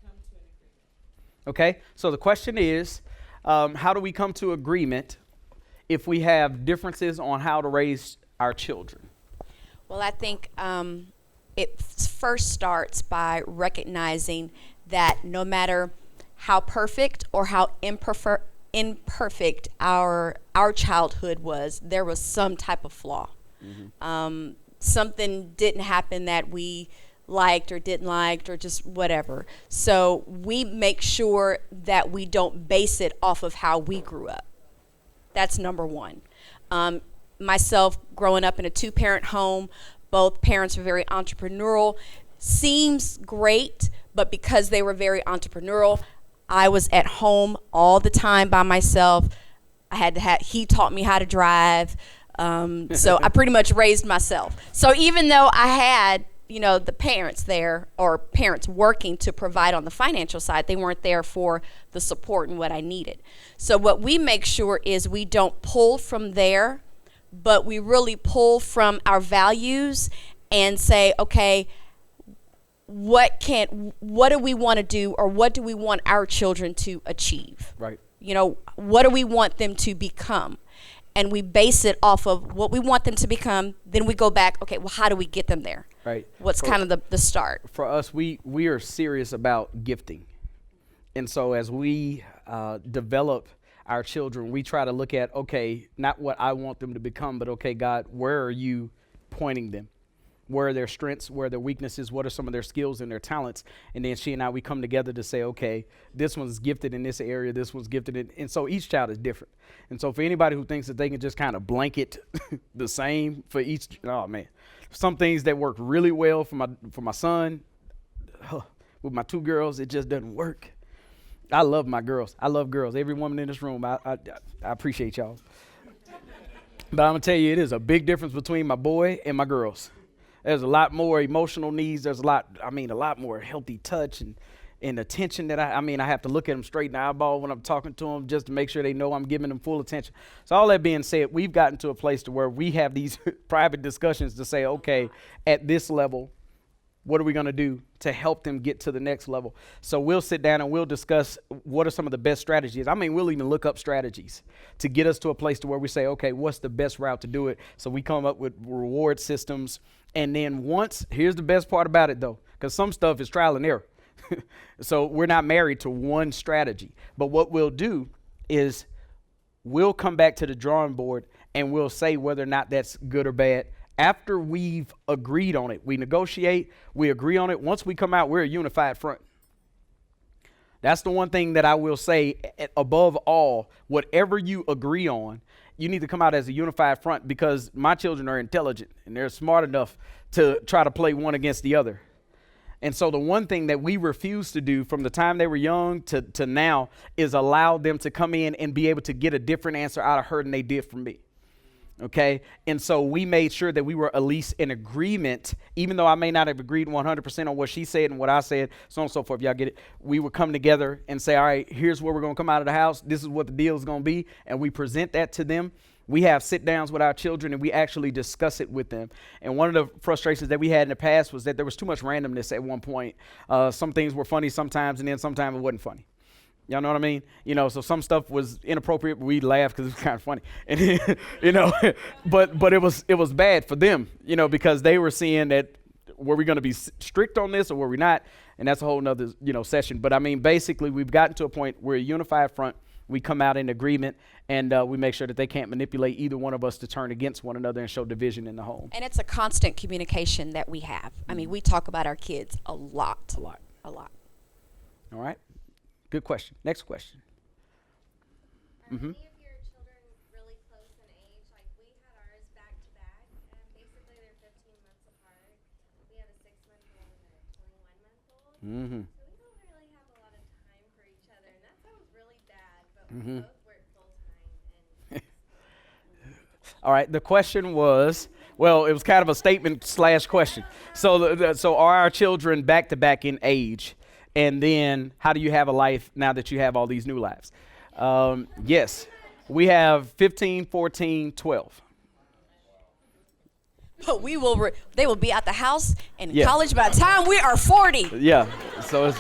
come to an agreement?
Okay, so the question is, how do we come to agreement if we have differences on how to raise our children?
Well, I think it first starts by recognizing that no matter how perfect or how imperfect our childhood was, there was some type of flaw. Mm-hmm. Something didn't happen that we liked or didn't like or just whatever. So we make sure that we don't base it off of how we grew up. That's number one. Myself, growing up in a two-parent home, both parents were very entrepreneurial. Seems great, but because they were very entrepreneurial, I was at home all the time by myself. He taught me how to drive. So I pretty much raised myself. So even though I had, the parents there or parents working to provide on the financial side, they weren't there for the support and what I needed. So what we make sure is we don't pull from there but we really pull from our values and say, okay, what do we want to do, or what do we want our children to achieve?
Right.
You know, what do we want them to become? And we base it off of what we want them to become. Then we go back, okay, well, how do we get them there?
Right.
What's kind of the start?
For us, we are serious about gifting. And so as we develop our children, we try to look at, okay, not what I want them to become, but okay, God, where are you pointing them? Where are their strengths? Where are their weaknesses? What are some of their skills and their talents? And then she and I, we come together to say, okay, this one's gifted in this area, this one's gifted in, and so each child is different. And so for anybody who thinks that they can just kind of blanket the same for each, oh man, some things that work really well for my son, with my 2 girls, it just doesn't work. I love my girls. I love girls. Every woman in this room, I appreciate y'all. But I'm gonna tell you, it is a big difference between my boy and my girls. There's a lot more emotional needs. There's a lot more healthy touch and attention that I have to look at them straight in the eyeball when I'm talking to them just to make sure they know I'm giving them full attention. So all that being said, we've gotten to a place to where we have these private discussions to say, okay, at this level, what are we going to do to help them get to the next level? So we'll sit down and we'll discuss what are some of the best strategies. We'll even look up strategies to get us to a place to where we say, okay, what's the best route to do it? So we come up with reward systems. And then here's the best part about it though, because some stuff is trial and error. So we're not married to one strategy. But what we'll do is we'll come back to the drawing board and we'll say whether or not that's good or bad. After we've agreed on it, we negotiate, we agree on it. Once we come out, we're a unified front. That's the one thing that I will say above all, whatever you agree on, you need to come out as a unified front, because my children are intelligent and they're smart enough to try to play one against the other. And so the one thing that we refuse to do from the time they were young to now is allow them to come in and be able to get a different answer out of her than they did from me. Okay. And so we made sure that we were at least in agreement, even though I may not have agreed 100% on what she said and what I said, so on and so forth. Y'all get it? We would come together and say, all right, here's where we're going to come out of the house. This is what the deal is going to be. And we present that to them. We have sit downs with our children and we actually discuss it with them. And one of the frustrations that we had in the past was that there was too much randomness at one point. Some things were funny sometimes, and then sometimes it wasn't funny. Y'all know what I mean? So some stuff was inappropriate, but we'd laugh because it was kind of funny. And but it was bad for them, because they were seeing that, were we going to be strict on this or were we not? And that's a whole nother, session. But basically we've gotten to a point where a unified front, we come out in agreement, and we make sure that they can't manipulate either one of us to turn against one another and show division in the home.
And it's a constant communication that we have. We talk about our kids a lot. A lot.
All right. Good question. Next question.
Are any of your children really close in age? Like, we had ours back to back, and basically they're 15 months apart. We have a 6-month-old and a 21-month-old.
Mm-hmm.
So we don't really have a lot of time for each other, and that sounds really bad, but we both work full-time. And
All right. The question was, well, it was kind of a statement / question. So so are our children back to back in age? And then how do you have a life now that you have all these new lives? Yes, we have 15, 14, 12.
But they will be at the house and in
Yeah.
college by the time we are 40.
Yeah, so it's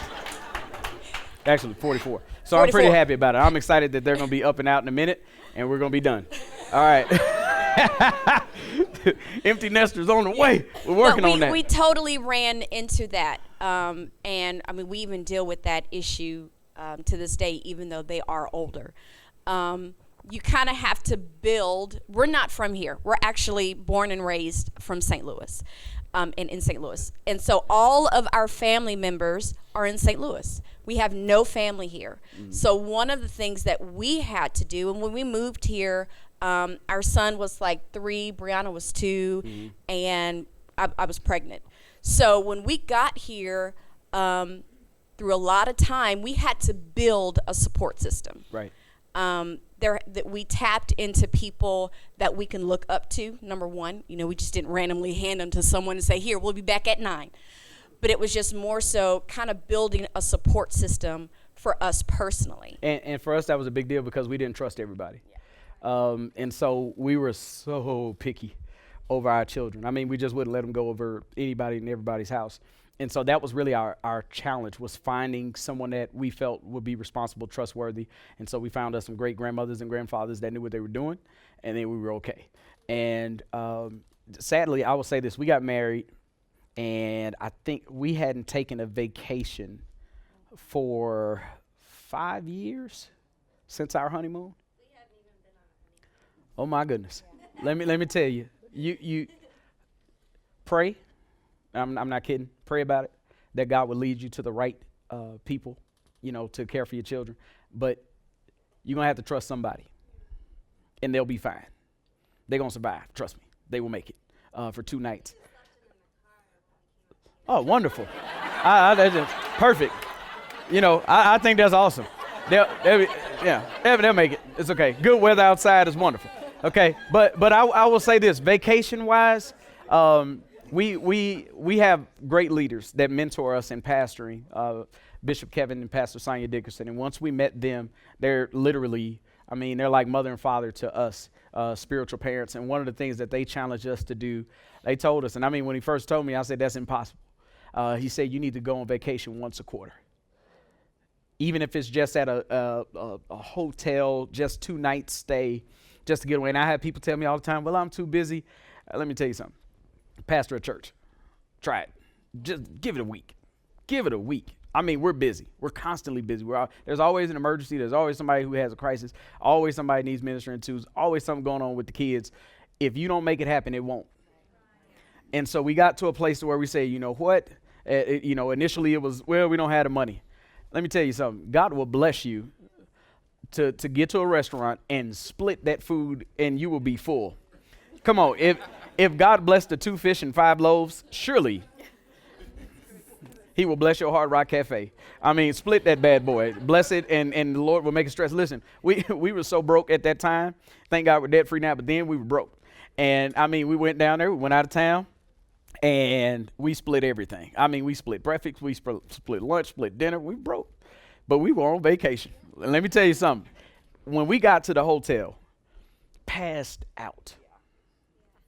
actually 44. So
44.
I'm pretty happy about it. I'm excited that they're going to be up and out in a minute, and we're going to be done. All right. Empty nesters on the way. We're working on that.
We totally ran into that. And we even deal with that issue to this day, even though they are older. You kind of have to build. We're not from here. We're actually born and raised from St. Louis, in St. Louis. And so all of our family members are in St. Louis. We have no family here. So one of the things that we had to do, and when we moved here, our son was like 3, Brianna was 2, and I was pregnant. So when we got here, through a lot of time, we had to build a support system.
Right.
That we tapped into people that we can look up to. Number one, we just didn't randomly hand them to someone and say, "Here, we'll be back at 9." But it was just more so kind of building a support system for us personally.
And for us, that was a big deal because we didn't trust everybody. And so we were so picky over our children. I mean, we just wouldn't let them go over anybody and everybody's house. And so that was really our challenge, was finding someone that we felt would be responsible, trustworthy. And so we found us some great grandmothers and grandfathers that knew what they were doing, and then we were okay. And sadly, I will say this, we got married, and I think we hadn't taken a vacation for 5 years since our honeymoon.
We haven't even been on a honeymoon.
Oh my goodness. Let me tell you, you pray. I'm not kidding. Pray about it, that God will lead you to the right people, to care for your children. But you're going to have to trust somebody, and they'll be fine. They're going to survive. Trust me. They will make it for 2 nights. Oh, wonderful. That's just perfect. I think that's awesome. They'll make it. It's okay. Good weather outside is wonderful. Okay, but I will say this, vacation-wise, we have great leaders that mentor us in pastoring, Bishop Kevin and Pastor Sonia Dickerson. And once we met them, they're literally, they're like mother and father to us, spiritual parents. And one of the things that they challenged us to do, they told us, and when he first told me, I said, that's impossible. He said, you need to go on vacation once a quarter. Even if it's just at a hotel, just 2 nights stay, just to get away. And I have people tell me all the time, well, I'm too busy. Let me tell you something. Pastor a church, try it. Just give it a week. Give it a week. We're busy. We're constantly busy. There's always an emergency. There's always somebody who has a crisis. Always somebody needs ministering to. Always something going on with the kids. If you don't make it happen, it won't. And so we got to a place where we say, you know what? Initially it was, well, we don't have the money. Let me tell you something. God will bless you to get to a restaurant and split that food, and you will be full. Come on. If God blessed the 2 fish and 5 loaves, surely he will bless your Hard Rock Cafe. Split that bad boy. Bless it, and the Lord will make it stretch. Listen, we were so broke at that time. Thank God we're debt free now, but then we were broke. And we went down there, we went out of town, and we split everything. We split breakfast, we split lunch, split dinner. We broke, but we were on vacation. And let me tell you something. When we got to the hotel, passed out.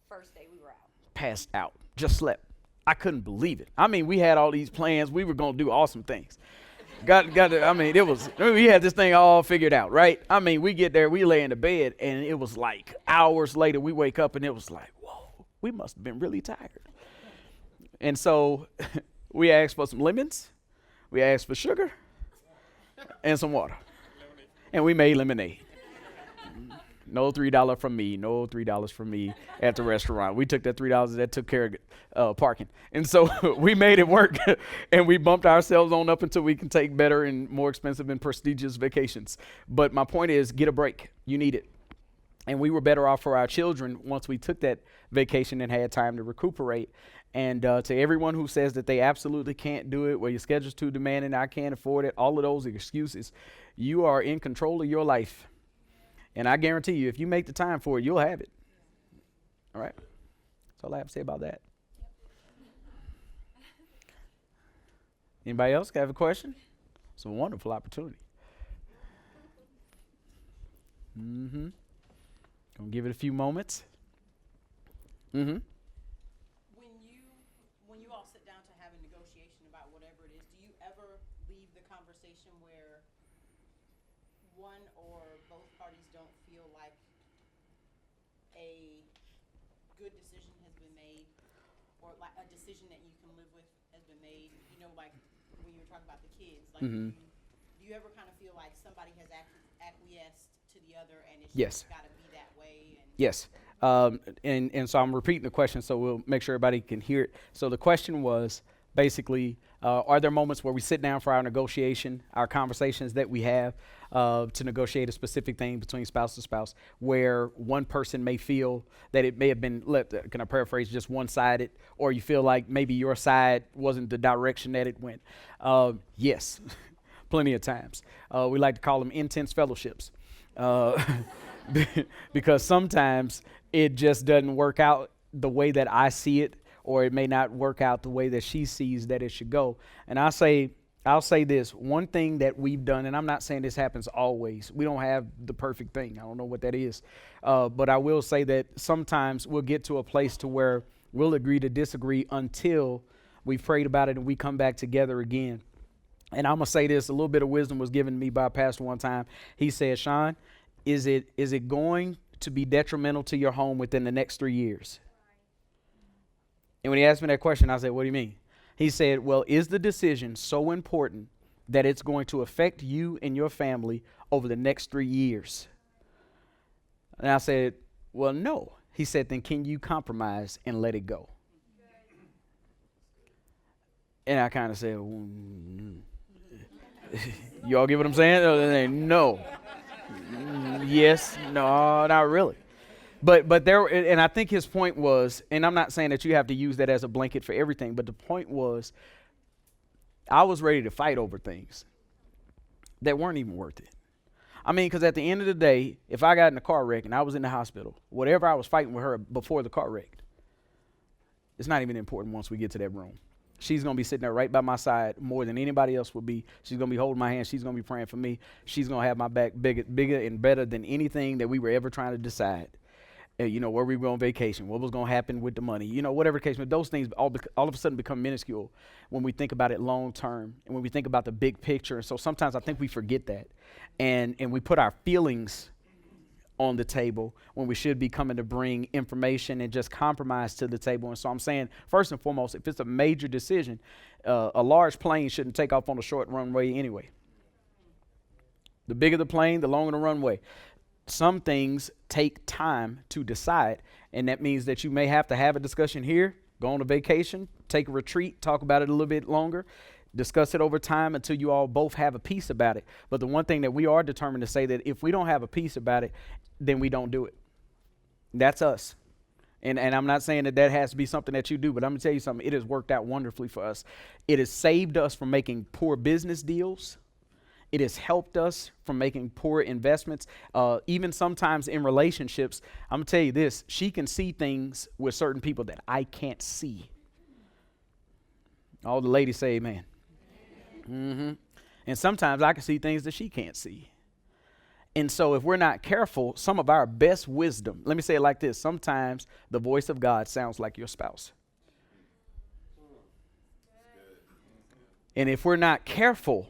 First day we were out.
Passed out. Just slept. I couldn't believe it. We had all these plans. We were going to do awesome things. We had this thing all figured out, right? We get there, we lay in the bed, and it was like hours later, we wake up, and it was like, whoa, we must have been really tired. And so we asked for some lemons, we asked for sugar, and some water. And we made lemonade. No $3 from me, no $3 from me at the restaurant. We took that $3 that took care of parking. And so we made it work, and we bumped ourselves on up until we can take better and more expensive and prestigious vacations. But my point is, get a break. You need it. And we were better off for our children once we took that vacation and had time to recuperate. And to everyone who says that they absolutely can't do it, well, your schedule's too demanding, I can't afford it, all of those excuses, you are in control of your life. And I guarantee you, if you make the time for it, you'll have it. All right? That's all I have to say about that. Anybody else have a question? It's a wonderful opportunity. Gonna give it a few moments.
When you all sit down to have a negotiation about whatever it is, do you ever leave the conversation where one or both parties don't feel like a good decision has been made, or like a decision that you can live with has been made? Like when you were talking about the kids, like do you ever kind of feel like somebody has acquiesced to the other, and it's
Yes.
just got to be that way?
Yes. And so I'm repeating the question so we'll make sure everybody can hear it. So the question was basically, are there moments where we sit down for our negotiation, our conversations that we have to negotiate a specific thing between spouse to spouse, where one person may feel that it may have been can I paraphrase, just one-sided, or you feel like maybe your side wasn't the direction that it went? Yes, plenty of times. We like to call them intense fellowships. Because sometimes it just doesn't work out the way that I see it, or it may not work out the way that she sees that it should go. And I say I'll say this, one thing that we've done, and I'm not saying this happens always. We don't have the perfect thing. I don't know what that is. But I will say that sometimes we'll get to a place to where we'll agree to disagree until we've prayed about it and we come back together again. And I'm going to say this, a little bit of wisdom was given to me by a pastor one time. He said, Sean, is it going to be detrimental to your home within the next 3 years? And when he asked me that question, I said, what do you mean? He said, well, is the decision so important that it's going to affect you and your family over the next 3 years? And I said, well, no. He said, then can you compromise and let it go? And I kind of said, y'all get what I'm saying? No. Yes. No, not really. But there, and I think his point was, and I'm not saying that you have to use that as a blanket for everything, but the point was, I was ready to fight over things that weren't even worth it. I mean, because at the end of the day, if I got in a car wreck and I was in the hospital, whatever I was fighting with her before the car wreck, it's not even important once we get to that room. She's going to be sitting there right by my side more than anybody else will be. She's going to be holding my hand. She's going to be praying for me. She's going to have my back bigger and better than anything that we were ever trying to decide. You know, where we were going on vacation, what was going to happen with the money, you know, whatever the case. But those things all of a sudden become minuscule when we think about it long term and when we think about the big picture. And so sometimes I think we forget that. And we put our feelings on the table when we should be coming to bring information and just compromise to the table. And so I'm saying, first and foremost, if it's a major decision, a large plane shouldn't take off on a short runway anyway. The bigger the plane, the longer the runway. Some things take time to decide, and that means that you may have to have a discussion here, go on a vacation, take a retreat, talk about it a little bit longer, discuss it over time until you all both have a peace about it. But the one thing that we are determined to say that if we don't have a peace about it, then we don't do it. That's us. And I'm not saying that has to be something that you do, but I'm going to tell you something. It has worked out wonderfully for us. It has saved us from making poor business deals. It has helped us from making poor investments. Even sometimes in relationships, I'm going to tell you this, she can see things with certain people that I can't see. All the ladies say amen. Mm-hmm. And sometimes I can see things that she can't see. And so if we're not careful, some of our best wisdom, let me say it like this, sometimes the voice of God sounds like your spouse. And if we're not careful,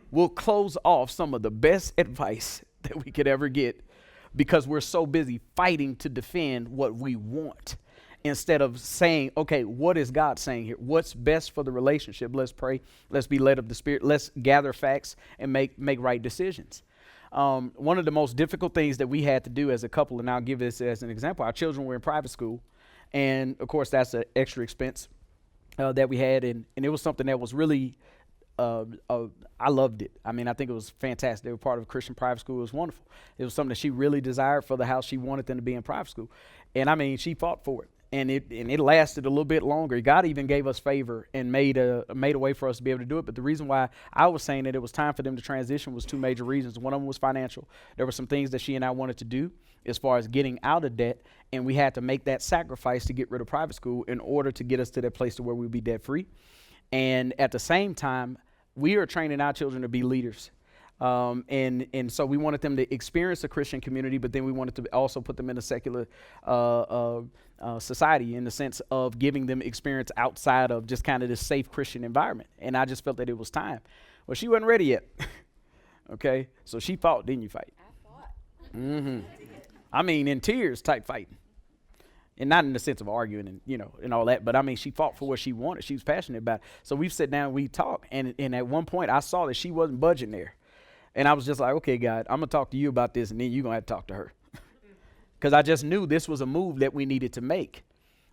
we'll close off some of the best advice that we could ever get because we're so busy fighting to defend what we want instead of saying, okay, what is God saying here? What's best for the relationship? Let's pray. Let's be led of the Spirit. Let's gather facts and make right decisions. One of the most difficult things that we had to do as a couple, and I'll give this as an example, our children were in private school, and of course that's an extra expense that we had, and it was something that was really I loved it. I mean, I think it was fantastic. They were part of a Christian private school. It was wonderful. It was something that she really desired for the house. She wanted them to be in private school. And I mean, she fought for it. And it lasted a little bit longer. God even gave us favor and made a way for us to be able to do it. But the reason why I was saying that it was time for them to transition was two major reasons. One of them was financial. There were some things that she and I wanted to do as far as getting out of debt, and we had to make that sacrifice to get rid of private school in order to get us to that place to where we'd be debt free. And at the same time, we are training our children to be leaders. And so we wanted them to experience the Christian community, but then we wanted to also put them in a secular society in the sense of giving them experience outside of just kind of this safe Christian environment. And I just felt that it was time. Well, she wasn't ready yet. Okay, so she fought. Didn't you fight?
I fought.
Mm-hmm. I mean, in tears type fighting. And not in the sense of arguing and, you know, and all that, but I mean, she fought for what she wanted. She was passionate about it. So we sat down and we talked. And at one point I saw that she wasn't budging there. And I was just like, okay, God, I'm going to talk to you about this, and then you're going to have to talk to her. Because I just knew this was a move that we needed to make.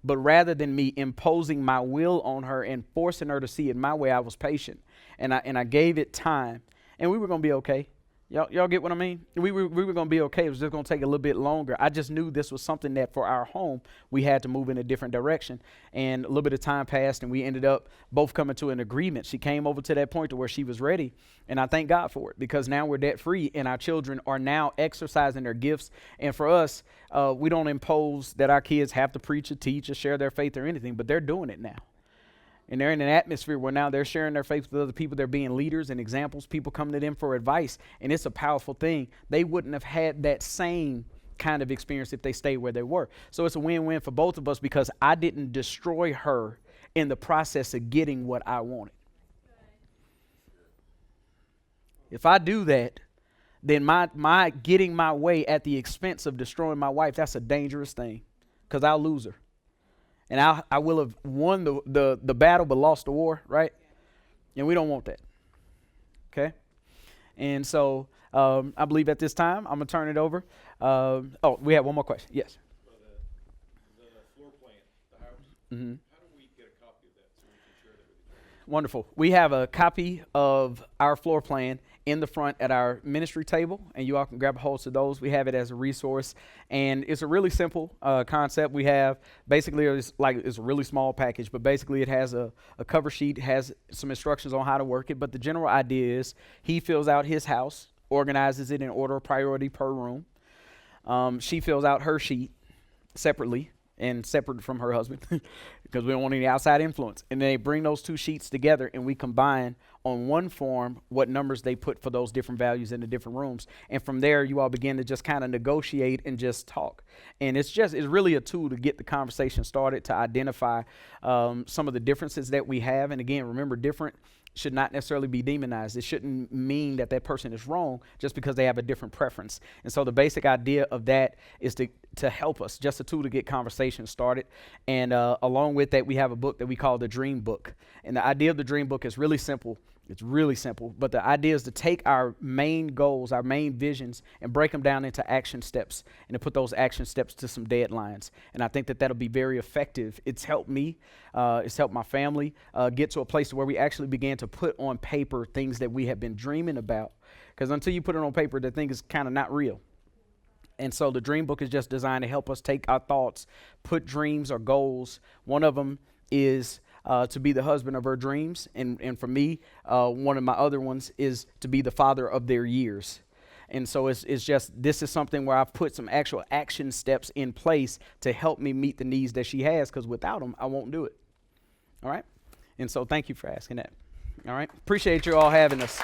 But rather than me imposing my will on her and forcing her to see it my way, I was patient. And I gave it time. And we were going to be okay. Y'all get what I mean? We were going to be okay. It was just going to take a little bit longer. I just knew this was something that for our home, we had to move in a different direction. And a little bit of time passed, and we ended up both coming to an agreement. She came over to that point to where she was ready. And I thank God for it, because now we're debt free and our children are now exercising their gifts. And for us, we don't impose that our kids have to preach or teach or share their faith or anything, but they're doing it now. And they're in an atmosphere where now they're sharing their faith with other people. They're being leaders and examples. People come to them for advice. And it's a powerful thing. They wouldn't have had that same kind of experience if they stayed where they were. So it's a win-win for both of us because I didn't destroy her in the process of getting what I wanted. If I do that, then my getting my way at the expense of destroying my wife, that's a dangerous thing because I'll lose her. And I will have won the battle but lost the war, right? And we don't want that. Okay? And so I believe at this time, I'm going to turn it over. We have one more question. Yes.
For the floor plan, the house,
Mm-hmm.
how do we get a copy of that so we can share that with each other?
Wonderful. We have a copy of our floor plan in the front at our ministry table, and you all can grab a hold of those. We have it as a resource, and it's a really simple concept. We have basically it's a really small package, but basically it has a cover sheet, has some instructions on how to work it. But the general idea is he fills out his house, organizes it in order of priority per room. She fills out her sheet separately and separate from her husband because we don't want any outside influence. And they bring those two sheets together and we combine on one form what numbers they put for those different values in the different rooms. And from there, you all begin to just kind of negotiate and just talk. And it's really a tool to get the conversation started, to identify some of the differences that we have. And again, remember, different should not necessarily be demonized. It shouldn't mean that person is wrong just because they have a different preference. And so the basic idea of that is to help us, just a tool to get conversations started. And along with that, we have a book that we call the Dream Book. And the idea of the Dream Book is really simple. It's really simple. But the idea is to take our main goals, our main visions, and break them down into action steps and to put those action steps to some deadlines. And I think that that'll be very effective. It's helped me. It's helped my family get to a place where we actually began to put on paper things that we have been dreaming about. Because until you put it on paper, the thing is kind of not real. And so the Dream Book is just designed to help us take our thoughts, put dreams or goals. One of them is to be the husband of her dreams. And for me, one of my other ones is to be the father of their years. And so it's just, this is something where I've put some actual action steps in place to help me meet the needs that she has, because without them, I won't do it. All right? And so thank you for asking that. All right? Appreciate you all having us.